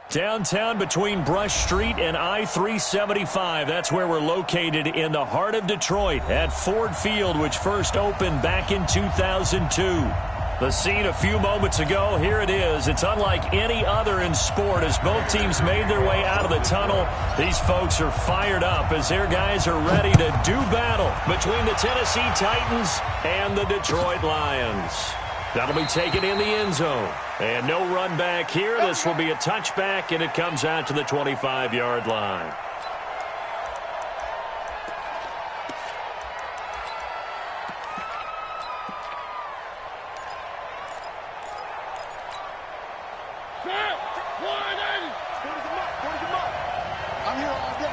Downtown between Brush Street and I-375. That's where we're located in the heart of Detroit at Ford Field, which first opened back in 2002. The scene a few moments ago, here it is. It's unlike any other in sport as both teams made their way out of the tunnel. These folks are fired up as their guys are ready to do battle between the Tennessee Titans and the Detroit Lions. That'll be taken in the end zone. And no run back here. This will be a touchback, and it comes out to the 25-yard line. I'm here all day.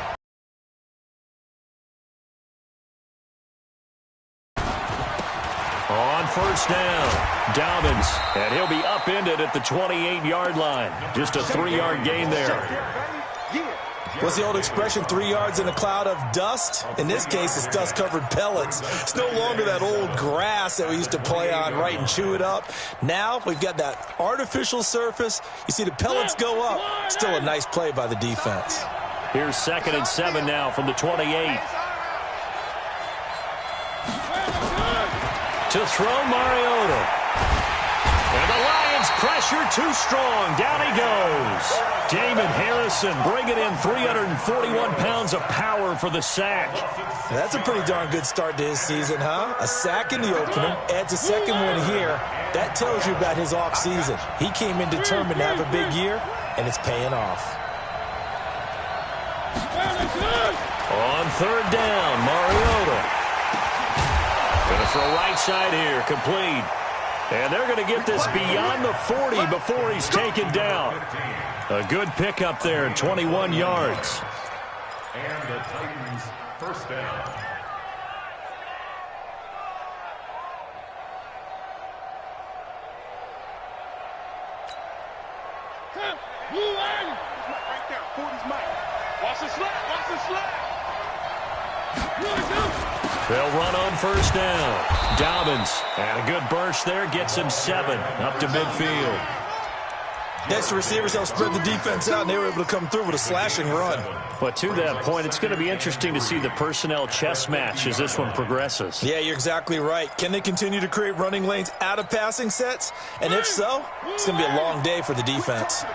On first down, Dobbins, and he'll be upended at the 28-yard line. Just a 3-yard gain there. What's the old expression, 3 yards in a cloud of dust? In this case, it's dust-covered pellets. It's no longer that old grass that we used to play on, right, and chew it up. Now we've got that artificial surface. You see the pellets go up. Still a nice play by the defense. Here's 2nd and 7 now from the 28. To throw Mariota. And the Lions pressure too strong. Down he goes. Damon Harrison bringing in 341 pounds of power for the sack. That's a pretty darn good start to his season, huh? A sack in the opener, adds a second one here. That tells you about his offseason. He came in determined to have a big year, and it's paying off. On third down, Mariota. Going to throw right side here, complete. And they're going to get this beyond the 40 before he's taken down. A good pickup there, 21 yards. And the Titans first down. Right there, 40's Mike. Watch the slap, watch the slap. They'll run on first down. Dobbins, and a good burst there, gets him 7 up to midfield. Next, the receivers help spread the defense out, and they were able to come through with a slashing run. But to that point, it's going to be interesting to see the personnel chess match as this one progresses. Yeah, you're exactly right. Can they continue to create running lanes out of passing sets? And if so, it's going to be a long day for the defense.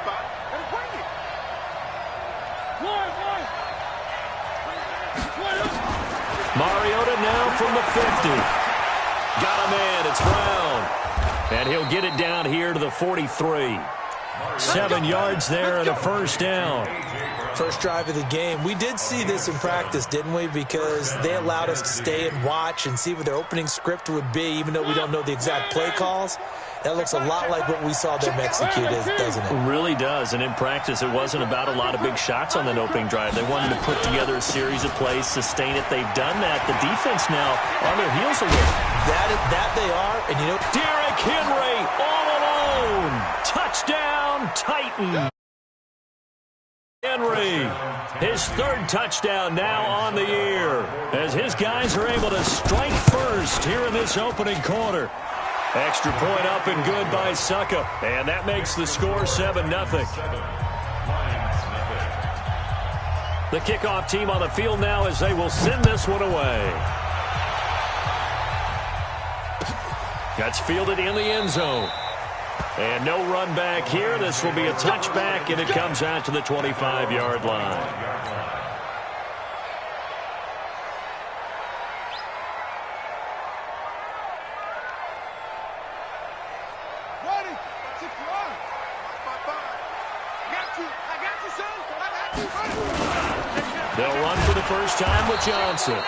Mariota now from the 50. Got a man, it's Brown. And he'll get it down here to the 43. 7 yards there and a first down. First drive of the game. We did see this in practice, didn't we? Because they allowed us to stay and watch and see what their opening script would be, even though we don't know the exact play calls. That looks a lot like what we saw them execute, doesn't it? It really does. And in practice, it wasn't about a lot of big shots on that opening drive. They wanted to put together a series of plays, sustain it. They've done that. The defense now on their heels a little. That they are. And, you know, Derrick Henry all alone. Touchdown, Titan. Henry, his 3rd touchdown now on the year as his guys are able to strike first here in this opening quarter. Extra point up and good by Suckup, and that makes the score 7-0. The kickoff team on the field now as they will send this one away. That's fielded in the end zone. And no run back here. This will be a touchback, and it comes out to the 25-yard line. They'll run for the first time with Johnson.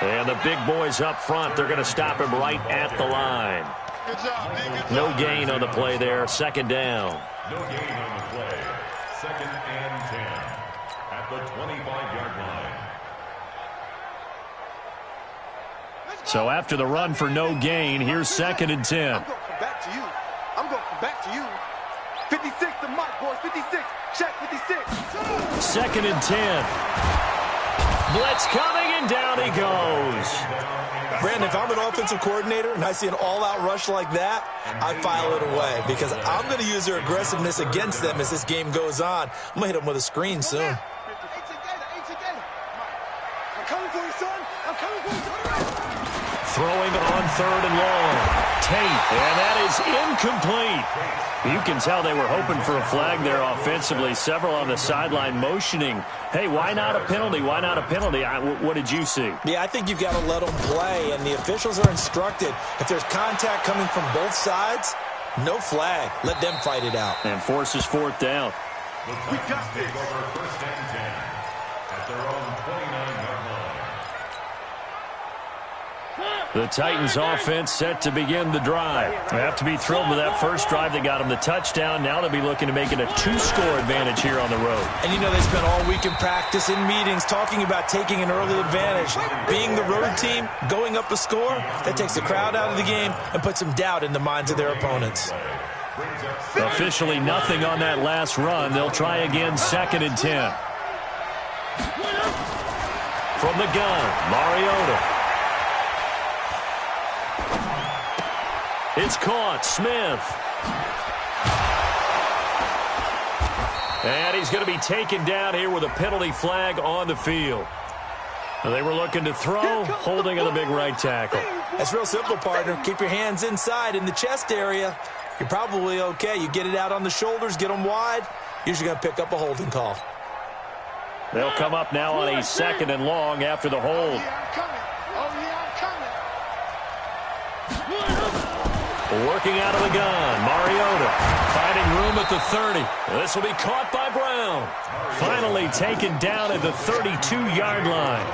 And the big boys up front, they're going to stop him right at the line. No gain on the play there. 2nd down. No gain on the play. 2nd and 10 at the 25-yard line. So after the run for no gain, here's 2nd and 10. I'm going back to you. I'm going back to you. 56 to Mike, boys. 56. Check 56. 2nd and 10. Blitz coming, and down he goes. Brandon, if I'm an offensive coordinator and I see an all-out rush like that, I file it away because I'm going to use their aggressiveness against them as this game goes on. I'm going to hit them with a screen soon. Throwing on 3rd and long. Tate, and that is incomplete. You can tell they were hoping for a flag there offensively. Several on the sideline motioning. Hey, why not a penalty? Why not a penalty? What did you see? Yeah, I think you've got to let them play, and the officials are instructed. If there's contact coming from both sides, no flag. Let them fight it out. And forces 4th down. We got this. Over 1st and 10 at their own 29-yard line. The Titans offense set to begin the drive. They have to be thrilled with that first drive that got them the touchdown. Now they'll be looking to make it a 2-score advantage here on the road. And you know they spent all week in practice, in meetings, talking about taking an early advantage. Being the road team, going up a score, that takes the crowd out of the game and puts some doubt in the minds of their opponents. Officially nothing on that last run. They'll try again 2nd and 10. From the gun, Mariota. It's caught. Smith. And he's going to be taken down here with a penalty flag on the field. They were looking to throw, holding on the big right tackle. That's real simple, partner. Keep your hands inside in the chest area. You're probably okay. You get it out on the shoulders, get them wide. Usually going to pick up a holding call. They'll come up now on a 2nd and long after the hold. Working out of the gun, Mariota finding room at the 30. This will be caught by Brown. Finally taken down at the 32-yard line.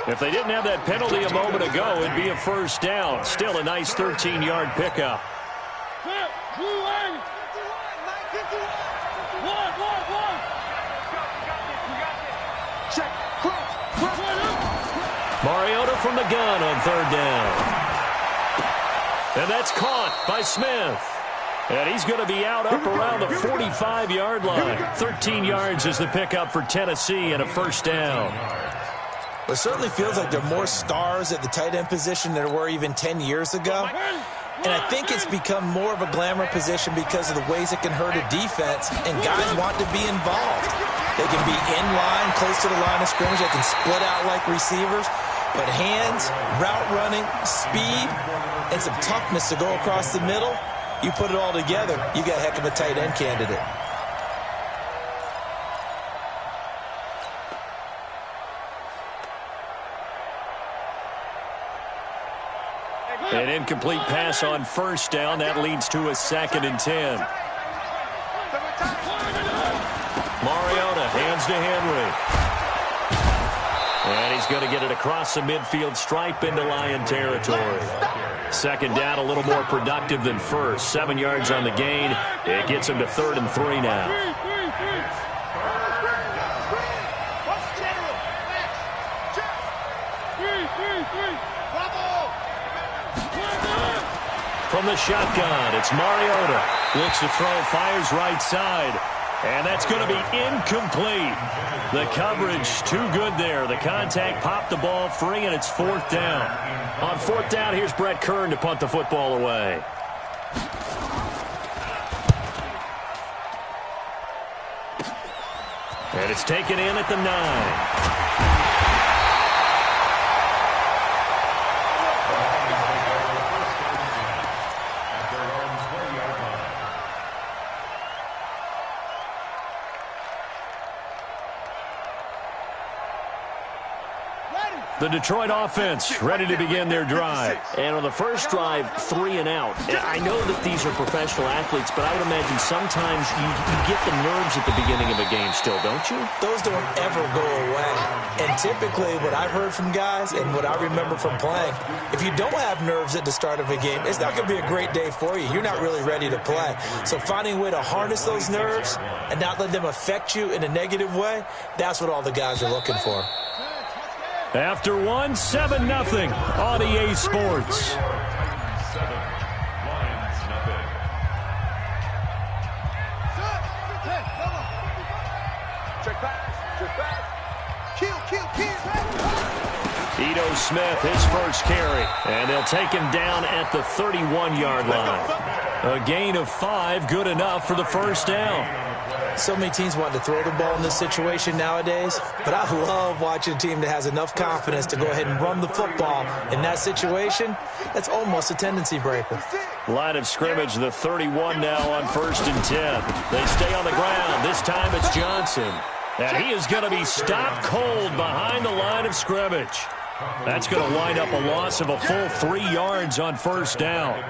If they didn't have that penalty a moment ago, it'd be a 1st down. Still a nice 13-yard pickup. Mariota from the gun on 3rd down. And that's caught by Smith. And he's going to be out up around the 45-yard line. 13 yards is the pickup for Tennessee and a 1st down. It certainly feels like there are more stars at the tight end position than there were even 10 years ago. And I think it's become more of a glamour position because of the ways it can hurt a defense, and guys want to be involved. They can be in line, close to the line of scrimmage. They can split out like receivers. But hands, route running, speed, and some toughness to go across the middle, you put it all together, you got a heck of a tight end candidate. An incomplete pass on 1st down. That leads to a 2nd and 10. Mariota hands to Henry. And he's going to get it across the midfield stripe into Lion territory. 2nd down, a little more productive than 1st. 7 yards on the gain. It gets him to 3rd and 3 now. From the shotgun, it's Mariota. Looks to throw, fires right side. And that's going to be incomplete. The coverage too good there. The contact popped the ball free, and it's 4th down. On 4th down, here's Brett Kern to punt the football away. And it's taken in at the 9. The Detroit offense ready to begin their drive. And on the first drive, 3 and out. I know that these are professional athletes, but I would imagine sometimes you get the nerves at the beginning of a game still, don't you? Those don't ever go away. And typically what I've heard from guys and what I remember from playing, if you don't have nerves at the start of a game, it's not going to be a great day for you. You're not really ready to play. So finding a way to harness those nerves and not let them affect you in a negative way, that's what all the guys are looking for. After 1, 7-0 on EA Sports. Check back. Kill. Geno Smith, his first carry. And they'll take him down at the 31-yard line. A gain of 5, good enough for the first down. So many teams want to throw the ball in this situation nowadays, but I love watching a team that has enough confidence to go ahead and run the football. In that situation, that's almost a tendency breaker. Line of scrimmage, the 31 now on 1st and 10. They stay on the ground. This time it's Johnson. And he is going to be stopped cold behind the line of scrimmage. That's going to wind up a loss of a full 3 yards on 1st down.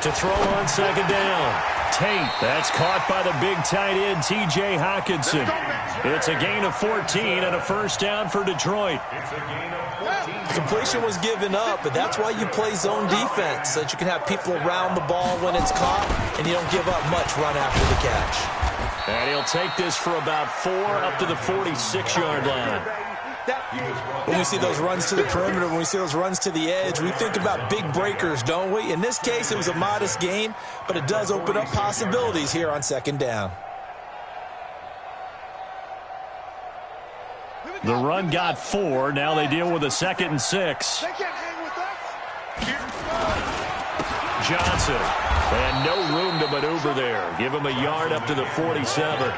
To throw on 2nd down. Tate, that's caught by the big tight end, T.J. Hockenson. It's a gain of 14 and a 1st down for Detroit. Completion was given up, but that's why you play zone defense, so that you can have people around the ball when it's caught, and you don't give up much run after the catch. And he'll take this for about 4 up to the 46-yard line. When we see those runs to the perimeter, when we see those runs to the edge, we think about big breakers, don't we? In this case, it was a modest gain, but it does open up possibilities here on 2nd down. The run got 4. Now they deal with a 2nd and 6. Johnson. And no room to maneuver there. Give him a yard up to the 47.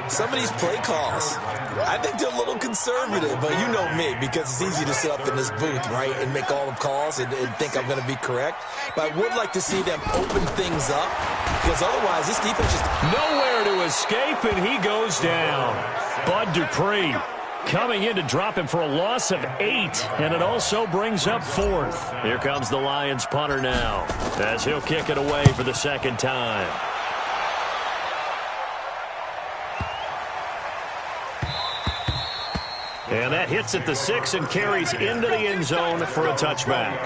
Some of these play calls, I think they're a little conservative, but you know me, because it's easy to sit up in this booth, right, and make all the calls and think I'm going to be correct. But I would like to see them open things up, because otherwise this defense just... Nowhere to escape, and he goes down. Bud Dupree coming in to drop him for a loss of 8, and it also brings up 4th. Here comes the Lions punter now, as he'll kick it away for the 2nd time. And that hits at the 6 and carries into the end zone for a touchback.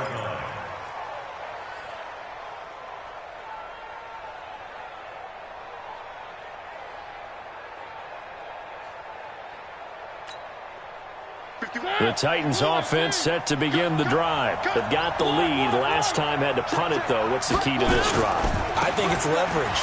The Titans offense set to begin the drive. They've got the lead. Last time had to punt it, though. What's the key to this drive? I think it's leverage.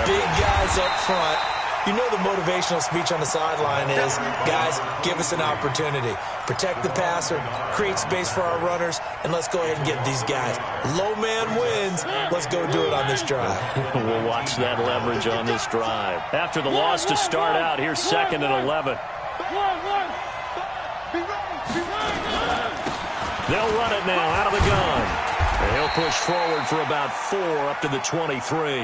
Big guys up front. You know the motivational speech on the sideline is, guys, give us an opportunity. Protect the passer, create space for our runners, and let's go ahead and get these guys. Low man wins. Let's go do it on this drive. We'll watch that leverage on this drive. After the loss to start out, here's 2nd and 11. They'll run it now out of the gun. And he'll push forward for about 4 up to the 23.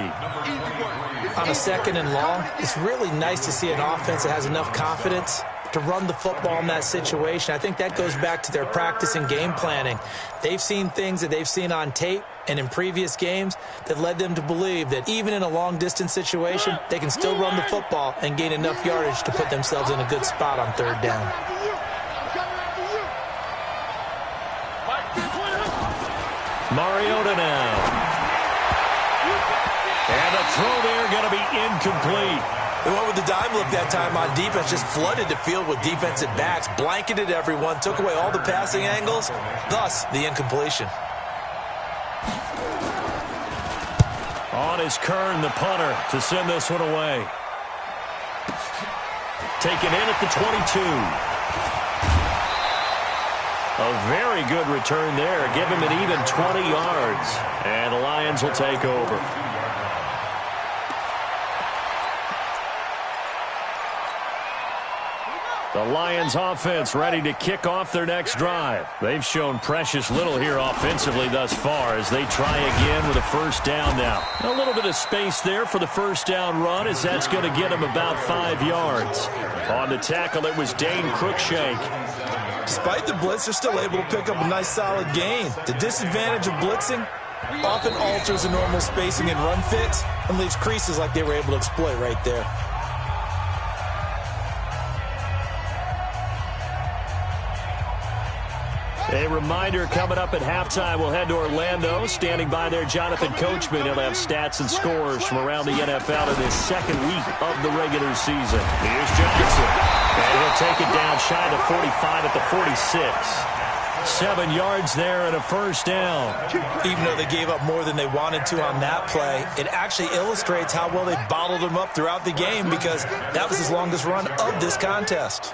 On a 2nd and long, it's really nice to see an offense that has enough confidence to run the football in that situation. I think that goes back to their practice and game planning. They've seen things that they've seen on tape and in previous games that led them to believe that even in a long-distance situation, they can still run the football and gain enough yardage to put themselves in a good spot on 3rd down. Mariota now. And the throw there going to be incomplete. They went with the dime look that time on defense, just flooded the field with defensive backs, blanketed everyone, took away all the passing angles, thus the incompletion. On is Kern, the punter, to send this one away. Taken in at the 22. A very good return there. Give him an even 20 yards. And the Lions will take over. The Lions offense ready to kick off their next drive. They've shown precious little here offensively thus far as they try again with a 1st down now. A little bit of space there for the 1st down run as that's going to get them about 5 yards. On the tackle, it was Dane Cruikshank. Despite the blitz, they're still able to pick up a nice solid gain. The disadvantage of blitzing often alters the normal spacing and run fits and leaves creases like they were able to exploit right there. A reminder coming up at halftime, we'll head to Orlando. Standing by there, Jonathan Coachman. He'll have stats and scores from around the NFL in his second week of the regular season. Here's Johnson. And he'll take it down shy of 45 at the 46. 7 yards there and a first down. Even though they gave up more than they wanted to on that play, it actually illustrates how well they bottled them up throughout the game because that was his longest run of this contest.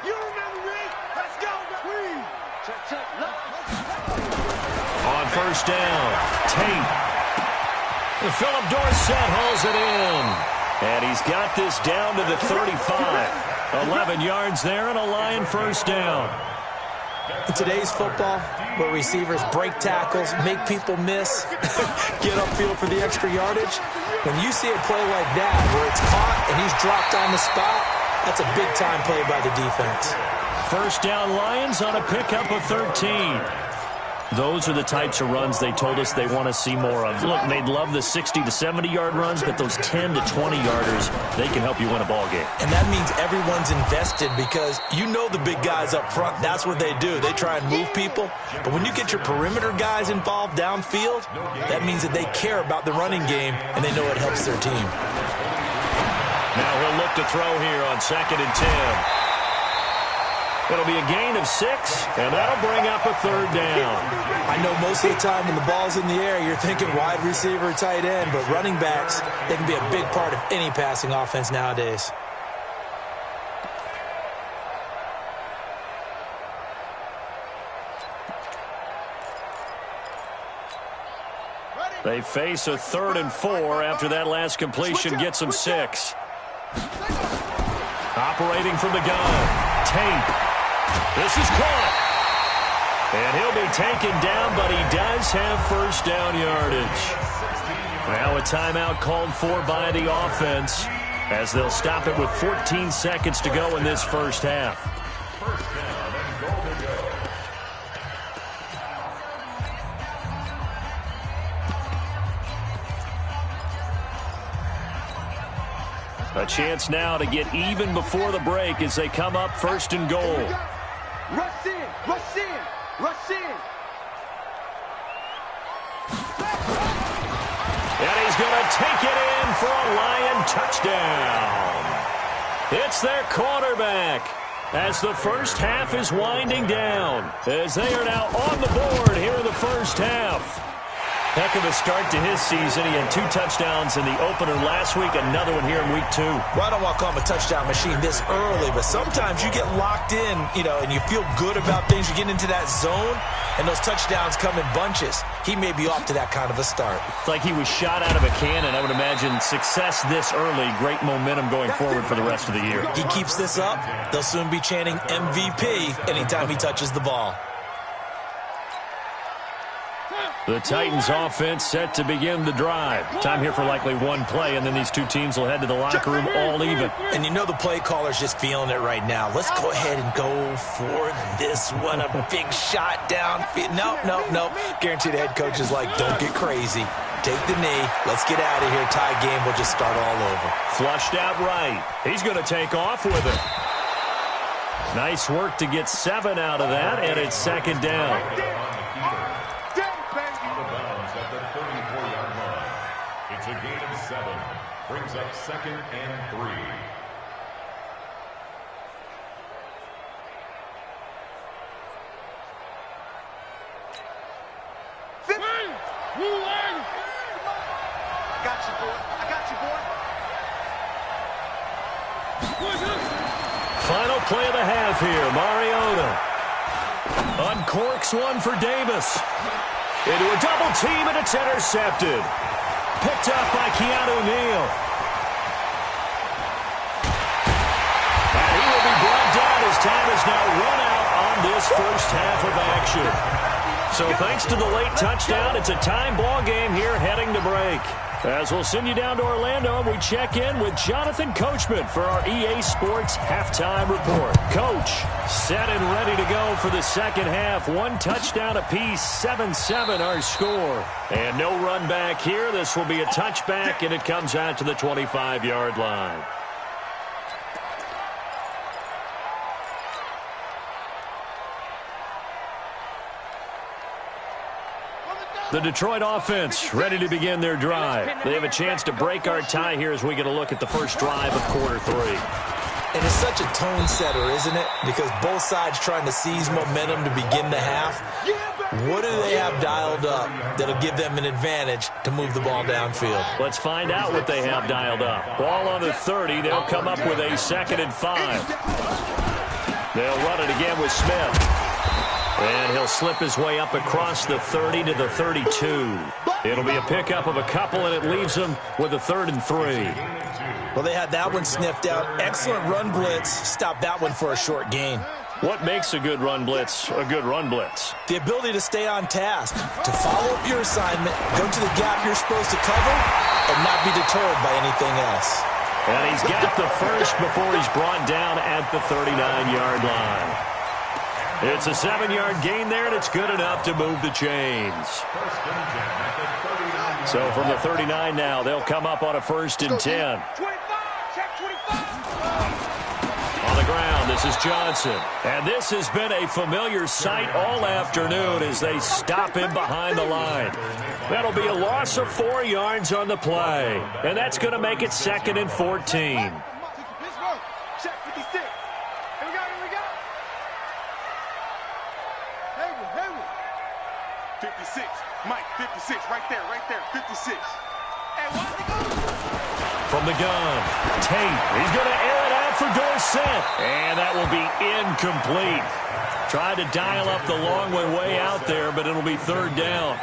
On first down, Tate. Philip Dorsett hauls it in. And he's got this down to the 35. 11 yards there and a Lion first down. In today's football, where receivers break tackles, make people miss, get upfield for the extra yardage, when you see a play like that where it's caught and he's dropped on the spot, that's a big-time play by the defense. First down Lions on a pickup of 13. Those are the types of runs they told us they want to see more of. Look, they'd love the 60 to 70-yard runs, but those 10 to 20-yarders, they can help you win a ball game. And that means everyone's invested because you know the big guys up front, that's what they do. They try and move people. But when you get your perimeter guys involved downfield, that means that they care about the running game, and they know it helps their team. Now he'll look to throw here on 2nd and 10. It'll be a gain of 6, and that'll bring up a third down. I know most of the time when the ball's in the air, you're thinking wide receiver, tight end, but running backs, they can be a big part of any passing offense nowadays. They face a 3rd and 4 after that last completion gets them 6. Operating from the gun, Tate. This is caught. And he'll be taken down, but he does have first down yardage. Now a timeout called for by the offense as they'll stop it with 14 seconds to go in this first half. First down and goal to go. A chance now to get even before the break as they come up 1st and goal. Rush in, rush in, rush in. And he's going to take it in for a Lion touchdown. It's their quarterback as the first half is winding down, as they are now on the board here in the first half. Heck of a start to his season. He had 2 touchdowns in the opener last week, another one here in week 2. Well, I don't want to call him a touchdown machine this early, but sometimes you get locked in, and you feel good about things. You get into that zone, and those touchdowns come in bunches. He may be off to that kind of a start. It's like he was shot out of a cannon. I would imagine success this early, great momentum going forward for the rest of the year. He keeps this up, they'll soon be chanting MVP anytime he touches the ball. The Titans offense set to begin the drive. Time here for likely one play, and then these two teams will head to the locker room all even. And the play caller's just feeling it right now. Let's go ahead and go for this one. A big shot down. No. Guarantee the head coach is like, don't get crazy. Take the knee. Let's get out of here. Tie game will just start all over. Flushed out right. He's going to take off with it. Nice work to get 7 out of that, and it's 2nd down. It's a gain of 7. Brings up 2nd and 3. Final play of the half here. Mariota uncorks one for Davis. Into a double team, and it's intercepted. Picked up by Keanu Neal. And he will be brought down as time is now run out on this first half of action. So thanks to the late touchdown, it's a time ball game here heading to break. As we'll send you down to Orlando, and we check in with Jonathan Coachman for our EA Sports Halftime Report. Coach, set and ready to go for the second half. 1 touchdown apiece, 7-7 our score. And no run back here. This will be a touchback, and it comes out to the 25-yard line. The Detroit offense ready to begin their drive. They have a chance to break our tie here as we get a look at the first drive of quarter 3. And it's such a tone setter, isn't it? Because both sides trying to seize momentum to begin the half. What do they have dialed up that'll give them an advantage to move the ball downfield? Let's find out what they have dialed up. Ball on the 30. They'll come up with a 2nd and 5. They'll run it again with Smith. And he'll slip his way up across the 30 to the 32. It'll be a pickup of a couple, and it leaves them with a 3rd and 3. Well, they had that one sniffed out. Excellent run blitz. Stopped that one for a short gain. What makes a good run blitz a good run blitz? The ability to stay on task, to follow up your assignment, go to the gap you're supposed to cover, and not be deterred by anything else. And he's got the first before he's brought down at the 39-yard line. It's a 7-yard gain there, and it's good enough to move the chains. So from the 39 now, they'll come up on a 1st and 10. On the ground, this is Johnson. And this has been a familiar sight all afternoon as they stop him behind the line. That'll be a loss of 4 yards on the play. And that's going to make it 2nd and 14. 56, Mike, 56, right there, 56. From the gun, Tate, he's going to air it out for Dorsett, and that will be incomplete. Tried to dial up the long way out there, but it'll be 3rd down.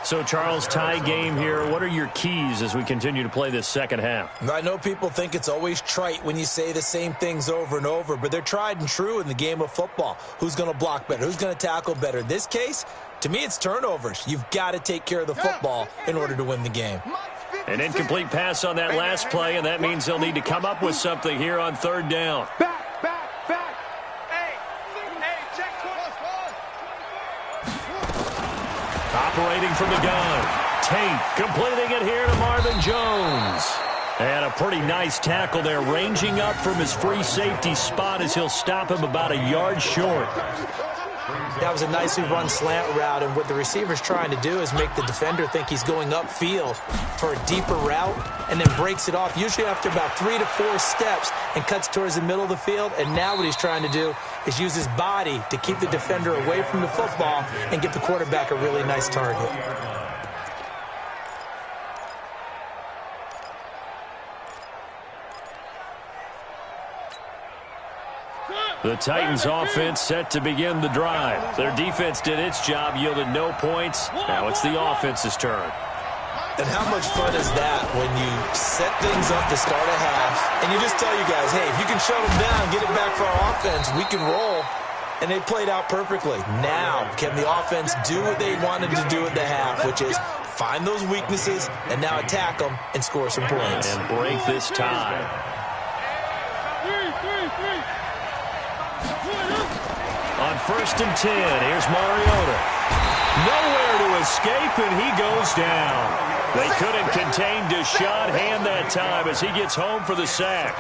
So, Charles, tie game here. What are your keys as we continue to play this second half? I know people think it's always trite when you say the same things over and over, but they're tried and true in the game of football. Who's going to block better? Who's going to tackle better? In this case, to me, it's turnovers. You've got to take care of the football in order to win the game. An incomplete pass on that last play, and that means they'll need to come up with something here on 3rd down. Back. Operating from the gun. Tate completing it here to Marvin Jones. And a pretty nice tackle there, ranging up from his free safety spot as he'll stop him about a yard short. That was a nicely run slant route, and what the receiver's trying to do is make the defender think he's going upfield for a deeper route and then breaks it off, usually after about 3 to 4 steps, and cuts towards the middle of the field. And now what he's trying to do is use his body to keep the defender away from the football and get the quarterback a really nice target. The Titans offense set to begin the drive. Their defense did its job, yielded no points. Now it's the offense's turn. And how much fun is that when you set things up to start a half and you just tell you guys, hey, if you can shut them down, get it back for our offense, we can roll. And they played out perfectly. Now, can the offense do what they wanted to do at the half, which is find those weaknesses and now attack them and score some points. And break this tie. On 1st and 10, here's Mariota. Nowhere to escape, and he goes down. They couldn't contain Deshaun Hand that time as he gets home for the sack.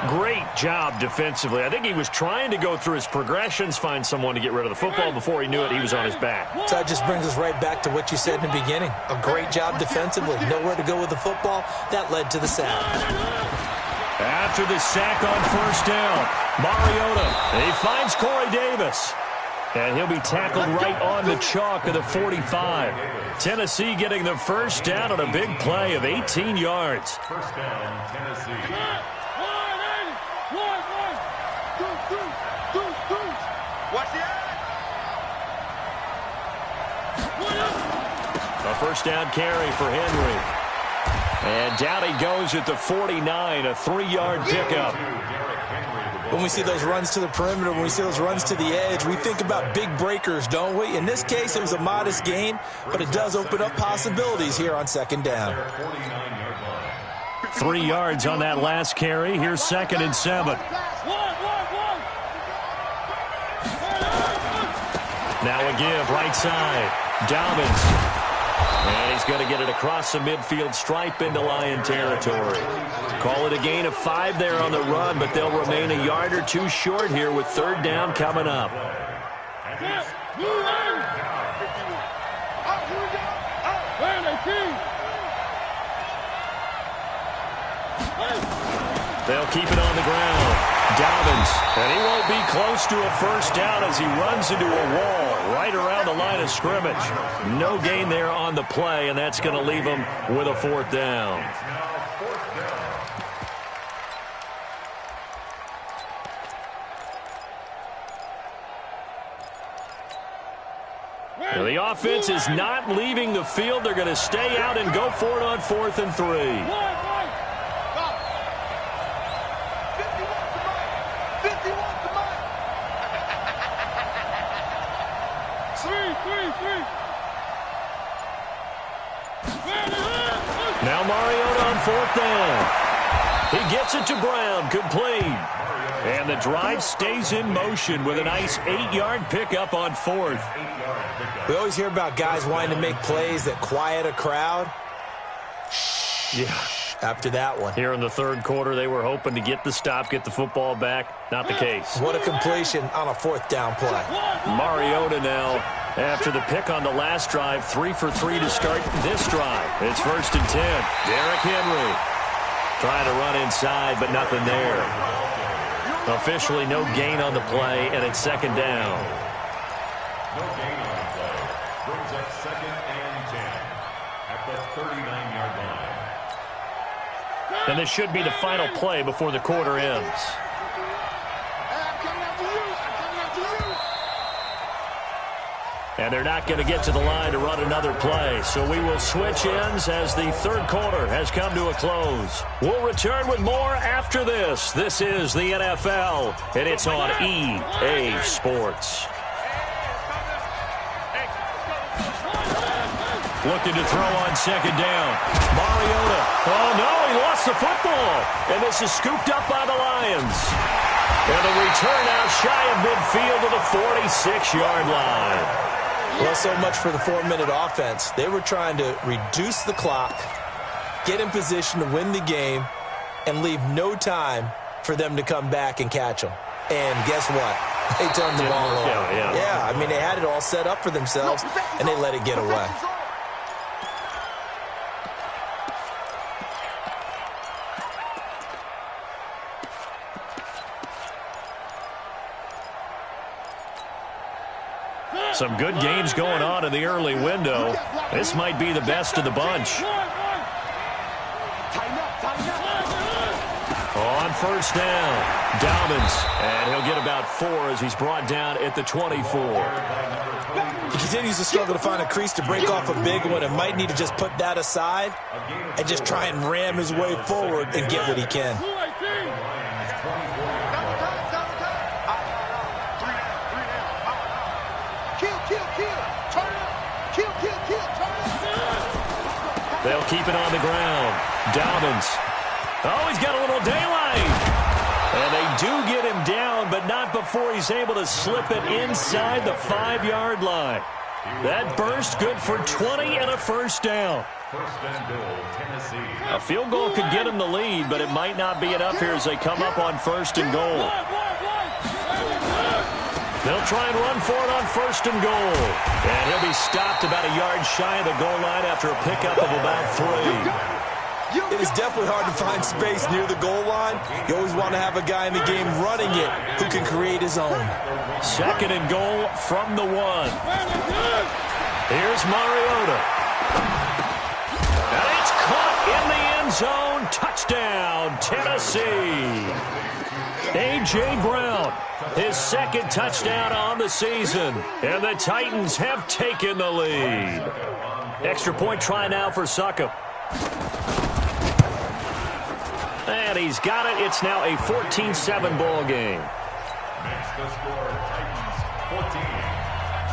Great job defensively. I think he was trying to go through his progressions, find someone to get rid of the football. Before he knew it, he was on his back. So that just brings us right back to what you said in the beginning. A great job defensively. Nowhere to go with the football. That led to the sack. After the sack on 1st down, Mariota, he finds Corey Davis. And he'll be tackled right on the chalk of the 45. Tennessee getting the 1st down on a big play of 18 yards. 1st down, Tennessee. A 1st down carry for Henry. And down he goes at the 49, a 3-yard pickup. When we see those runs to the perimeter, when we see those runs to the edge, we think about big breakers, don't we? In this case, it was a modest gain, but it does open up possibilities here on 2nd down. 3 yards on that last carry. Here's 2nd and 7. Now a give, right side. Dobbins. And he's going to get it across the midfield stripe into Lion territory. Call it a gain of 5 there on the run, but they'll remain a yard or 2 short here with 3rd down coming up. They'll keep it on the ground. Dobbins, and he won't be close to a first down as he runs into a wall right around the line of scrimmage. No gain there on the play, and that's going to leave him with a fourth down. Now, the offense is not leaving the field. They're going to stay out and go for it on 4th and 3. Now Mariota on 4th down. He gets it to Brown, complete. And the drive stays in motion with a nice 8-yard pickup on 4th. We always hear about guys wanting to make plays that quiet a crowd. Yeah. After that one. Here in the 3rd quarter, they were hoping to get the stop, get the football back. Not the case. What a completion on a 4th down play. Mariota now, after the pick on the last drive, 3 for 3 to start this drive. It's 1st and 10. Derrick Henry trying to run inside, but nothing there. Officially no gain on the play, and it's 2nd down. No gain on the play. Brings up 2nd and 10 at the 39-yard line. And this should be the final play before the quarter ends. And they're not going to get to the line to run another play. So we will switch ends as the 3rd quarter has come to a close. We'll return with more after this. This is the NFL, and it's on EA Sports. Looking to throw on 2nd down. Mariota. Oh, no, he lost the football. And this is scooped up by the Lions. And the return out shy of midfield to the 46-yard line. Well, so much for the 4-minute offense. They were trying to reduce the clock, get in position to win the game, and leave no time for them to come back and catch them. And guess what? They turned the ball over. Yeah, I mean, they had it all set up for themselves, and they let it get away. Some good games going on in the early window. This might be the best of the bunch. On 1st down, Dobbins, and he'll get about 4 as he's brought down at the 24. He continues to struggle to find a crease to break off a big one and might need to just put that aside and just try and ram his way forward and get what he can. They'll keep it on the ground. Dobbins. Oh, he's got a little daylight. And they do get him down, but not before he's able to slip it inside the 5-yard line. That burst good for 20 and a 1st down. 1st and goal, Tennessee. A field goal could get him the lead, but it might not be enough here as they come up on 1st and goal. They'll try and run for it on 1st and goal. And he'll be stopped about a yard shy of the goal line after a pickup of about 3. It is definitely hard to find space near the goal line. You always want to have a guy in the game running it who can create his own. 2nd and goal from the 1. Here's Mariota. And it's caught in the end zone. Touchdown, Tennessee. A.J. Brown, his 2nd touchdown on the season. And the Titans have taken the lead. Extra point try now for Succop. And he's got it. It's now a 14-7 ball game. Makes the score Titans 14,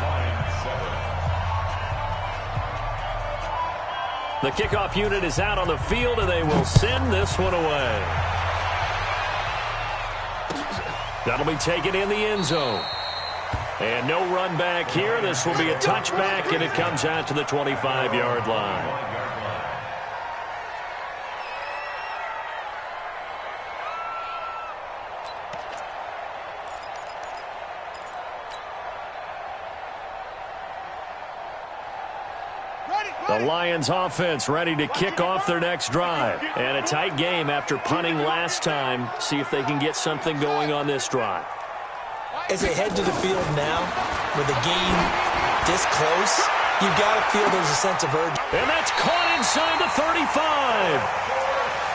Lions 7. The kickoff unit is out on the field, and they will send this one away. That'll be taken in the end zone. And no run back here. This will be a touchback, and it comes out to the 25-yard line. Ready? The Lions offense ready to kick off their next drive. And a tight game after punting last time. See if they can get something going on this drive. As they head to the field now, with the game this close, you've got to feel there's a sense of urgency. And that's caught inside the 35.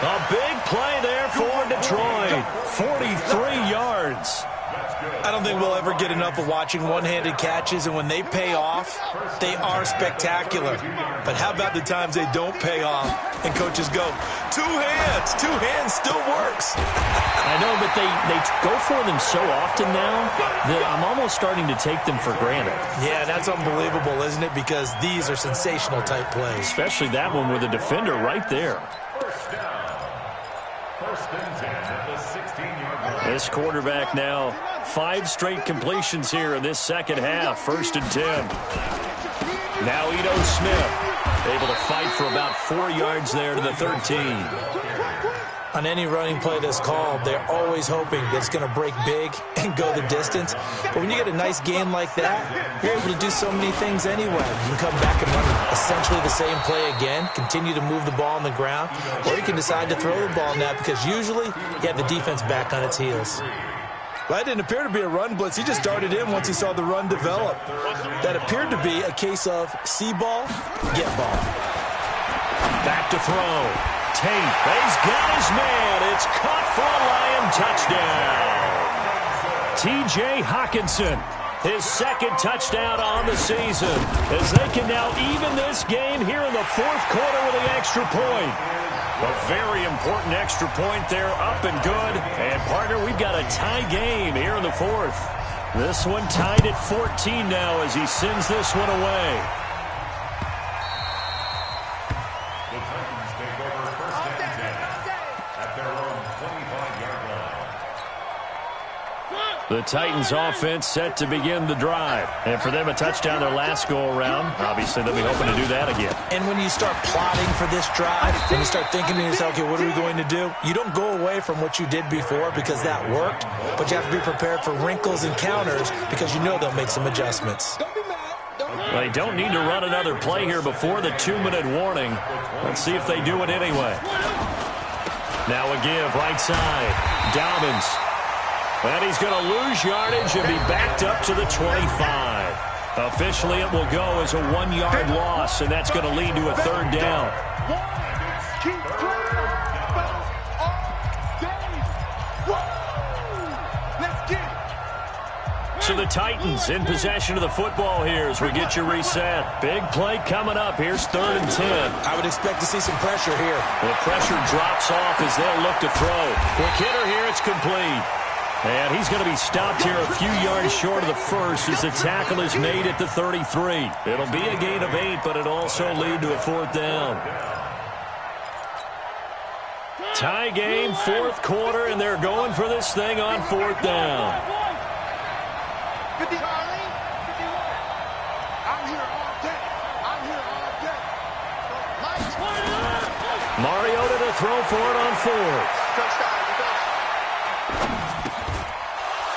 A big play there for Detroit. 43 yards. I don't think we'll ever get enough of watching one-handed catches, and when they pay off, they are spectacular. But how about the times they don't pay off, and coaches go, two hands still works. I know, but they go for them so often now that I'm almost starting to take them for granted. Yeah, that's unbelievable, isn't it? Because these are sensational type plays. Especially that one with a defender right there. First and 10 at the 16-yard line. This quarterback now, 5 straight completions here in this second half. First and 10. Now Ito Smith able to fight for about 4 yards there to the 13. On any running play that's called, they're always hoping that it's going to break big and go the distance. But when you get a nice game like that, you're able to do so many things anyway. You can come back and run essentially the same play again, continue to move the ball on the ground, or you can decide to throw the ball now because usually you have the defense back on its heels. Well, that didn't appear to be a run blitz. He just darted in once he saw the run develop. That appeared to be a case of see ball, get ball. Back to throw. Tate, he's got his man. It's caught for a Lion touchdown. T.J. Hockenson, his second touchdown on the season, as they can now even this game here in the fourth quarter with an extra point. A very important extra point there, up and good. And, partner, we've got a tie game here in the fourth. This one tied at 14 now as he sends this one away. The Titans take over first and 10 at their own 25-yard line. The Titans offense set to begin the drive. And for them, a touchdown their last go-around. Obviously, they'll be hoping to do that again. And when you start plotting for this drive, when you start thinking to yourself, okay, what are we going to do? You don't go away from what you did before because that worked, but you have to be prepared for wrinkles and counters because you know they'll make some adjustments. They don't need to run another play here before the 2-minute warning. Let's see if they do it anyway. Now a give, right side. Dobbins. And he's going to lose yardage and be backed up to the 25. Officially, it will go as a 1-yard loss, and that's going to lead to a third down. So the Titans in possession of the football here as we get you reset. Big play coming up. Here's 3rd and 10. I would expect to see some pressure here. The pressure drops off as they'll look to throw. Quick hitter here. It's complete. And he's going to be stopped here a few yards short of the first as the tackle is made at the 33. It'll be a gain of 8, but it'll also lead to a 4th down. Tie game, 4th quarter, and they're going for this thing on 4th down. 50. I'm here all day. Mariota to throw for it on 4th.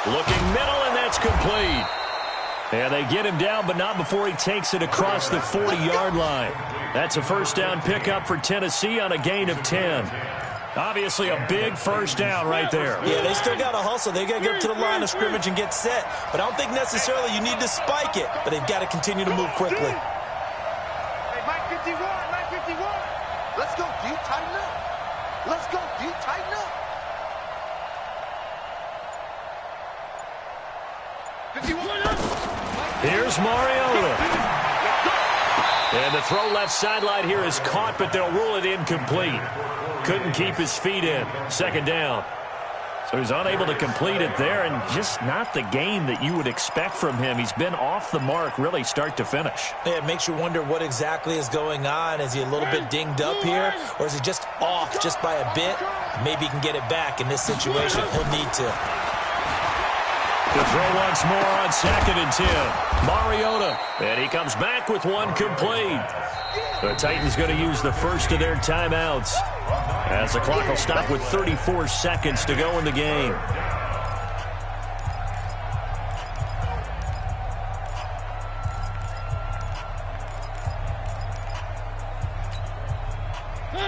Looking middle, and that's complete. And they get him down, but not before he takes it across the 40-yard line. That's a first down pickup for Tennessee on a gain of 10. Obviously a big first down right there. Yeah, they still got to hustle. They got to get up to the line of scrimmage and get set. But I don't think necessarily you need to spike it. But they've got to continue to move quickly. Hey, Mike 51. Let's go. Do you tighten up? Let's go. Do you tighten up? 51. Here's Mariota. And the throw left sideline here is caught, but they'll rule it incomplete. Couldn't keep his feet in. 2nd down. So he's unable to complete it there, and just not the game that you would expect from him. He's been off the mark really start to finish. Yeah, it makes you wonder what exactly is going on. Is he a little bit dinged up here, or is he just off just by a bit? Maybe he can get it back in this situation. He'll need to. To throw once more on 2nd and 10. Mariota. And he comes back with one complete. The Titans going to use the first of their timeouts as the clock will stop with 34 seconds to go in the game.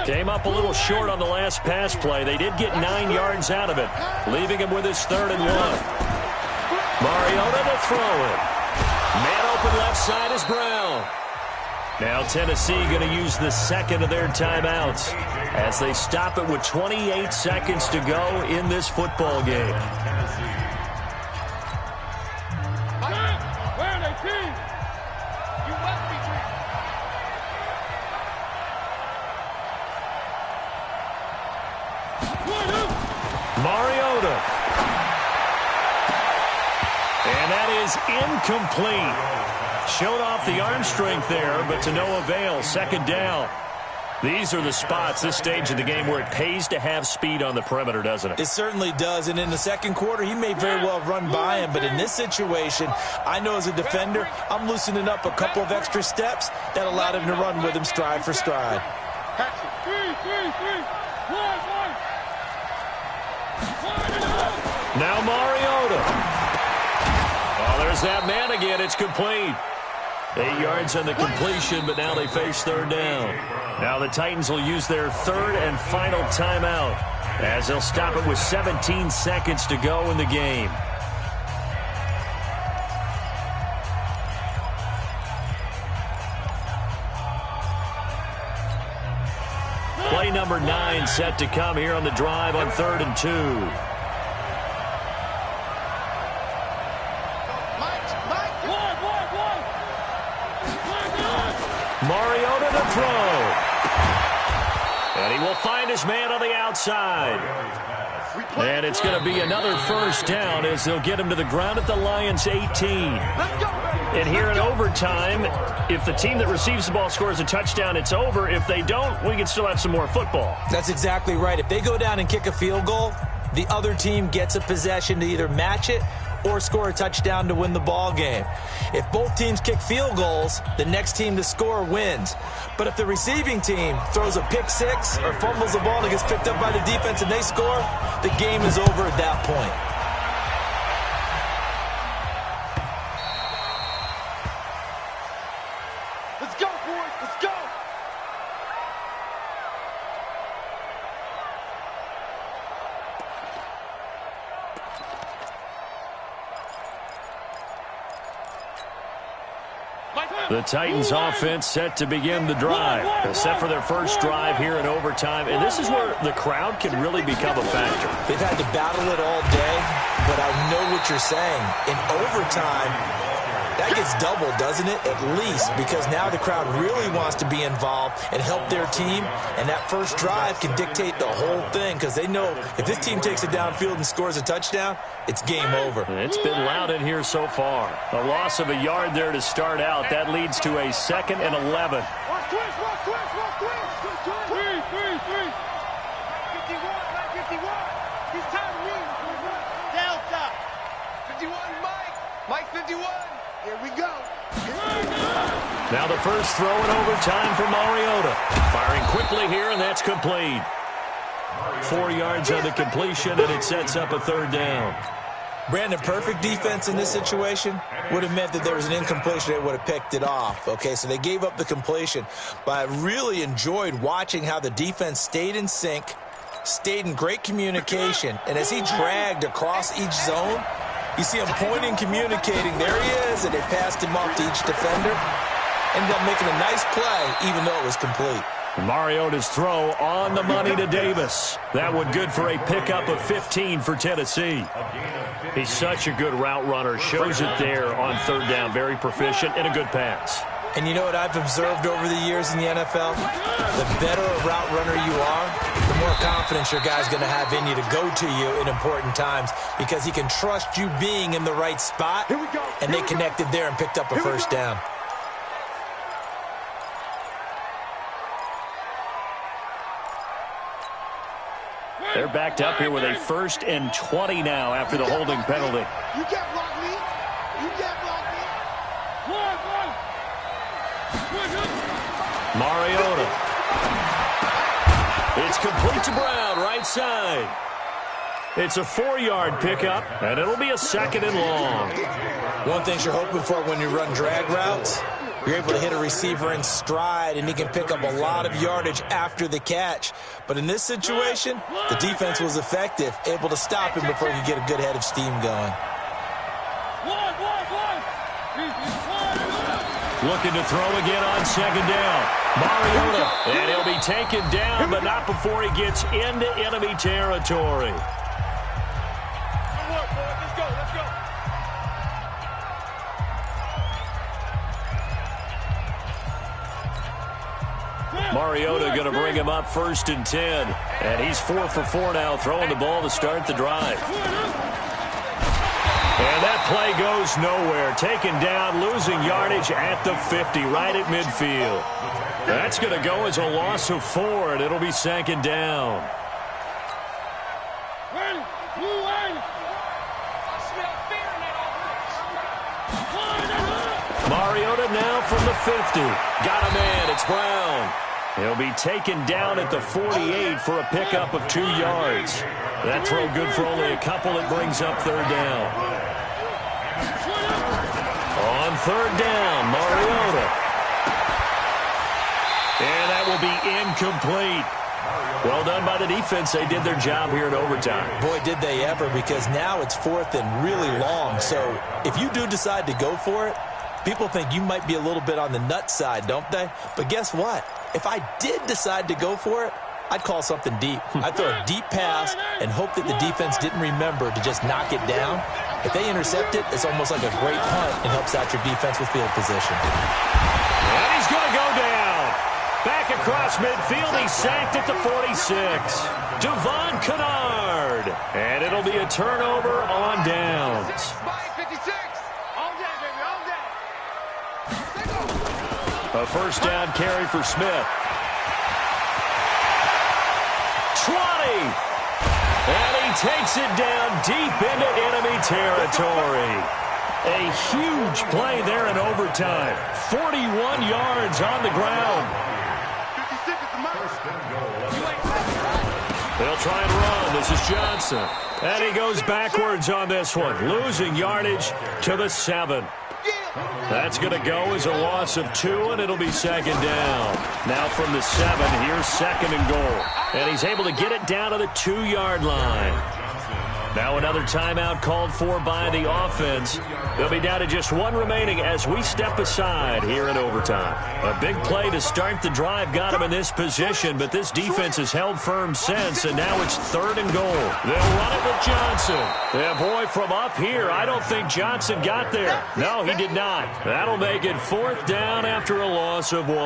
Came up a little short on the last pass play. They did get 9 yards out of it, leaving him with his 3rd and 1. Mariota to throw it. Man open left side is Brown. Now Tennessee going to use the 2nd of their timeouts as they stop it with 28 seconds to go in this football game. Mariota. And that is incomplete. Showed off the arm strength there, but to no avail. 2nd down. These are the spots, this stage of the game, where it pays to have speed on the perimeter, doesn't it? It certainly does, and in the 2nd quarter, he may very well run by him, but in this situation, I know as a defender, I'm loosening up a couple of extra steps that allowed him to run with him stride for stride. Now Mariota. Oh, there's that man again. It's complete. 8 yards on the completion, but now they face 3rd down. Now the Titans will use their 3rd and final timeout as they'll stop it with 17 seconds to go in the game. Play number 9 set to come here on the drive on 3rd and 2. Mariota to throw. And he will find his man on the outside. And it's going to be another 1st down as they'll get him to the ground at the Lions' 18. And here in overtime, if the team that receives the ball scores a touchdown, it's over. If they don't, we can still have some more football. That's exactly right. If they go down and kick a field goal, the other team gets a possession to either match it or score a touchdown to win the ball game. If both teams kick field goals, the next team to score wins. But if the receiving team throws a pick 6 or fumbles the ball and gets picked up by the defense and they score, the game is over at that point. Let's go, boys. Let's go. The Titans offense set to begin the drive. Set for their first drive here in overtime. And this is where the crowd can really become a factor. They've had to battle it all day, but I know what you're saying. In overtime, that gets doubled, doesn't it? At least, because now the crowd really wants to be involved and help their team. And that first drive can dictate the whole thing because they know if this team takes it downfield and scores a touchdown, it's game over. It's been loud in here so far. A loss of a yard there to start out. That leads to a 2nd and 11. Watch twist. 51. He's timing me. Delta. 51, Mike 51. Here we go. Now the first throw in overtime for Mariota. Firing quickly here, and that's complete. 4 yards on the completion, and it sets up a 3rd down. Brandon, perfect defense in this situation would have meant that there was an incompletion. They would have picked it off. Okay, so they gave up the completion. But I really enjoyed watching how the defense stayed in sync, stayed in great communication. And as he dragged across each zone, you see him pointing, communicating. There he is, and they passed him off to each defender. Ended up making a nice play, even though it was complete. Mariota's throw on the money to Davis. That one good for a pickup of 15 for Tennessee. He's such a good route runner. Shows it there on 3rd down. Very proficient and a good pass. And you know what I've observed over the years in the NFL? The better a route runner you are, the more confidence your guy's going to have in you to go to you in important times because he can trust you being in the right spot. And they connected there and picked up a 1st down. They're backed up here with a 1st and 20 now after the holding penalty. You can't block me. You can't block me. Mariota. It's complete to Brown, right side. It's a 4-yard pickup, and it'll be a 2nd and long. One thing you're hoping for when you run drag routes You're able to hit a receiver in stride, and he can pick up a lot of yardage after the catch. But in this situation, the defense was effective, able to stop him before he could get a good head of steam going. Looking to throw again on second down. Mariota, and he'll be taken down, but not before he gets into enemy territory. Mariota going to bring him up 1st and 10. And he's 4 for 4 now, throwing the ball to start the drive. And that play goes nowhere. Taken down, losing yardage at the 50, right at midfield. That's going to go as a loss of 4, and it'll be 2nd down. Mariota now from the 50. Got a man. It's Brown. He'll be taken down at the 48 for a pickup of 2 yards. That throw good for only a couple. It brings up 3rd down. On 3rd down, Mariota. And that will be incomplete. Well done by the defense. They did their job here in overtime. Boy, did they ever, because now it's 4th and really long. So if you do decide to go for it, people think you might be a little bit on the nut side, don't they? But guess what? If I did decide to go for it, I'd call something deep. I'd throw a deep pass and hope that the defense didn't remember to just knock it down. If they intercept it, it's almost like a great punt and helps out your defense with field position. And he's going to go down. Back across midfield, he's sacked at the 46. Devon Kennard. And it'll be a turnover on downs. A 1st down carry for Smith. 20. And he takes it down deep into enemy territory. A huge play there in overtime. 41 yards on the ground. They'll try and run. This is Johnson. And he goes backwards on this one, losing yardage to the 7. That's going to go as a loss of 2, and it'll be 2nd down. Now from the 7, here's 2nd and goal. And he's able to get it down to the 2-yard line. Now another timeout called for by the offense. They'll be down to just 1 remaining as we step aside here in overtime. A big play to start the drive got him in this position, but this defense has held firm since, and now it's 3rd and goal. They'll run it with Johnson. Yeah, boy, from up here, I don't think Johnson got there. No, he did not. That'll make it 4th down after a loss of 1.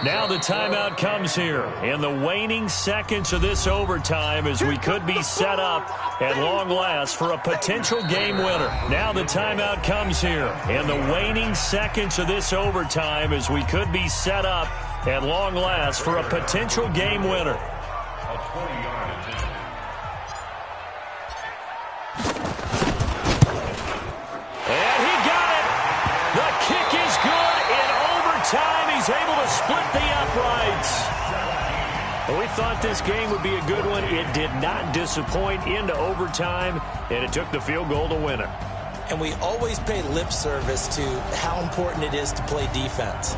Now the timeout comes here in the waning seconds of this overtime as we could be set up at long last for a potential game winner. Now the timeout comes here in the waning seconds of this overtime as we could be set up at long last for a potential game winner. And he got it. The kick is good in overtime. He's able to split the uprights. Well, we thought this game would be a good one. It did not disappoint into overtime, and it took the field goal to win it. And we always pay lip service to how important it is to play defense.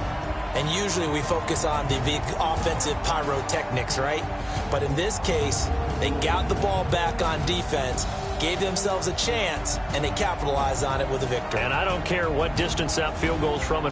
And usually we focus on the big offensive pyrotechnics, right? But in this case, they got the ball back on defense, gave themselves a chance, and they capitalized on it with a victory. And I don't care what distance that field goal's from.